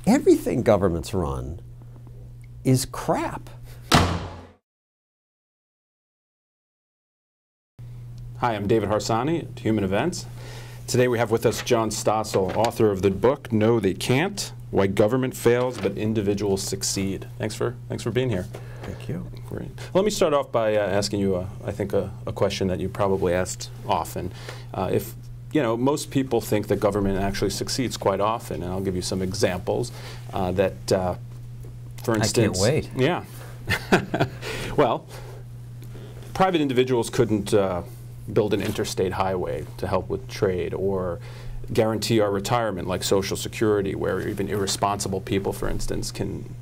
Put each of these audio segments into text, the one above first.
everything governments run is crap. Hi, I'm David Harsanyi at Human Events. Today we have with us John Stossel, author of the book No They Can't: Why Government Fails But Individuals Succeed. Thanks for being here. Thank you. Great. Let me start off by asking you, I think, a question that you probably asked often. If most people think that government actually succeeds quite often, and I'll give you some examples that, for instance, I can't wait. Yeah. Well, private individuals couldn't build an interstate highway to help with trade, or guarantee our retirement like Social Security, where even irresponsible people, for instance, can,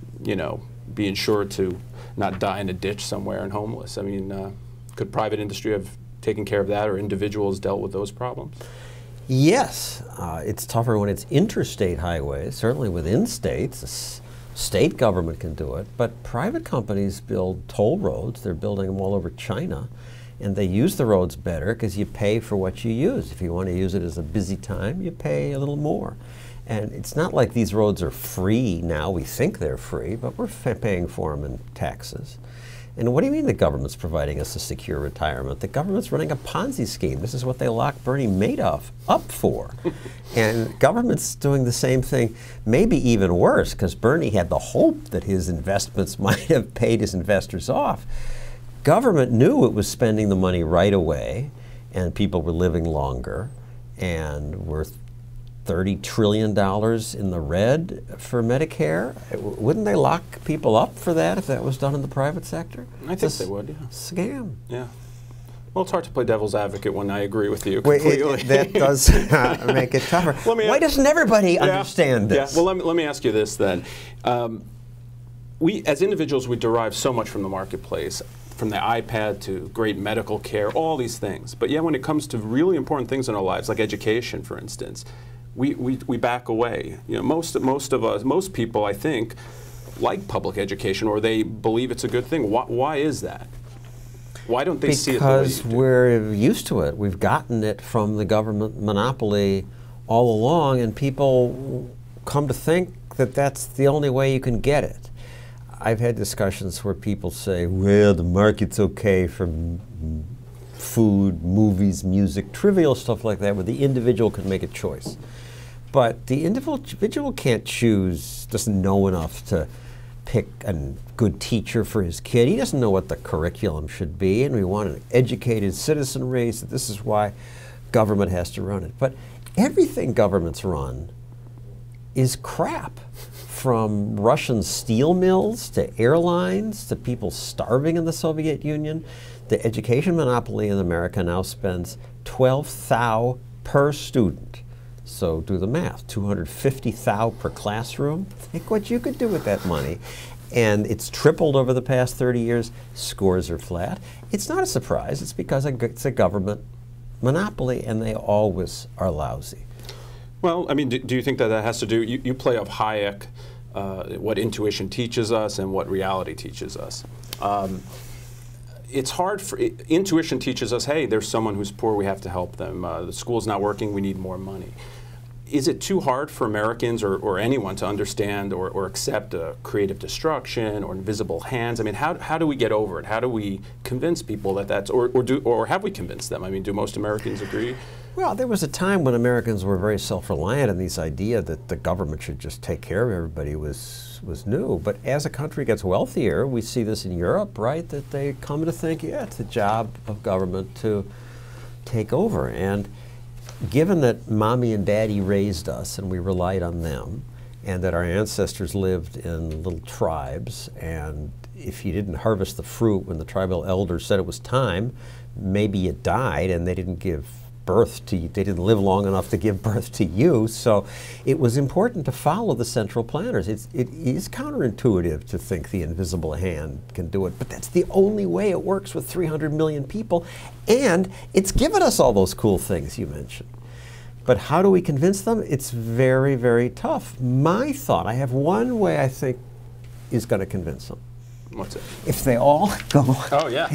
be insured to not die in a ditch somewhere and homeless. I mean, could private industry have taken care of that, or individuals dealt with those problems? Yes. It's tougher when it's interstate highways. Certainly within states, a state government can do it, but private companies build toll roads. They're building them all over China. And they use the roads better because you pay for what you use. If you want to use it as a busy time, you pay a little more. And it's not like these roads are free now. We think they're free, but we're paying for them in taxes. And what do you mean the government's providing us a secure retirement? The government's running a Ponzi scheme. This is what they locked Bernie Madoff up for. And government's doing the same thing, maybe even worse, because Bernie had the hope that his investments might have paid his investors off. Government knew it was spending the money right away, and people were living longer, and we're $30 trillion in the red for Medicare. Wouldn't they lock people up for that if that was done in the private sector? I think they would, yeah. Scam. Yeah. Well, it's hard to play devil's advocate when I agree with you completely. That does make it tougher. Why doesn't everybody understand this? Yeah. Well, let me ask you this then. We, as individuals, we derive so much from the marketplace, from the iPad to great medical care, all these things. But yet when it comes to really important things in our lives, like education, for instance, we back away. Most people, I think, like public education, or they believe it's a good thing. Why is that? Why don't they see it the way you do? Because we're used to it. We've gotten it from the government monopoly all along, and people come to think that that's the only way you can get it. I've had discussions where people say, well, the market's okay for food, movies, music, trivial stuff like that, where the individual can make a choice. But the individual can't choose, doesn't know enough to pick a good teacher for his kid. He doesn't know what the curriculum should be, and we want an educated citizenry, so this is why government has to run it. But everything governments run is crap. From Russian steel mills to airlines to people starving in the Soviet Union. The education monopoly in America now spends $12,000 per student. So do the math, $250,000 per classroom. Think what you could do with that money. And it's tripled over the past 30 years. Scores are flat. It's not a surprise. It's because it's a government monopoly, and they always are lousy. Well, I mean, do you think that has to do, you play off Hayek, what intuition teaches us and what reality teaches us. It's hard for, intuition teaches us, hey, there's someone who's poor, we have to help them. The school's not working, we need more money. Is it too hard for Americans or anyone to understand or accept creative destruction or invisible hands? I mean, how do we get over it? How do we convince people that that's, or have we convinced them? I mean, do most Americans agree? Well, there was a time when Americans were very self-reliant, and this idea that the government should just take care of everybody was new. But as a country gets wealthier, we see this in Europe, right, that they come to think, yeah, it's the job of government to take over. And given that mommy and daddy raised us and we relied on them, and that our ancestors lived in little tribes, and if you didn't harvest the fruit when the tribal elders said it was time, maybe you died and they didn't give birth to you. They didn't live long enough to give birth to you, so it was important to follow the central planners. It is counterintuitive to think the invisible hand can do it, but that's the only way it works with 300 million people, and it's given us all those cool things you mentioned. But how do we convince them? It's very, very tough. My thought, I have one way I think is going to convince them. What's it? If they all go, Oh, yeah.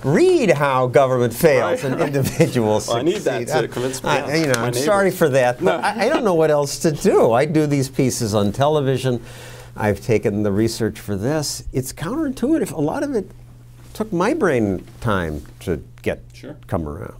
read how government fails and individuals Well, I need succeed. that to convince me. I'm sorry for that, but I don't know what else to do. I do these pieces on television. I've taken the research for this. It's counterintuitive. A lot of it took my brain time to come around.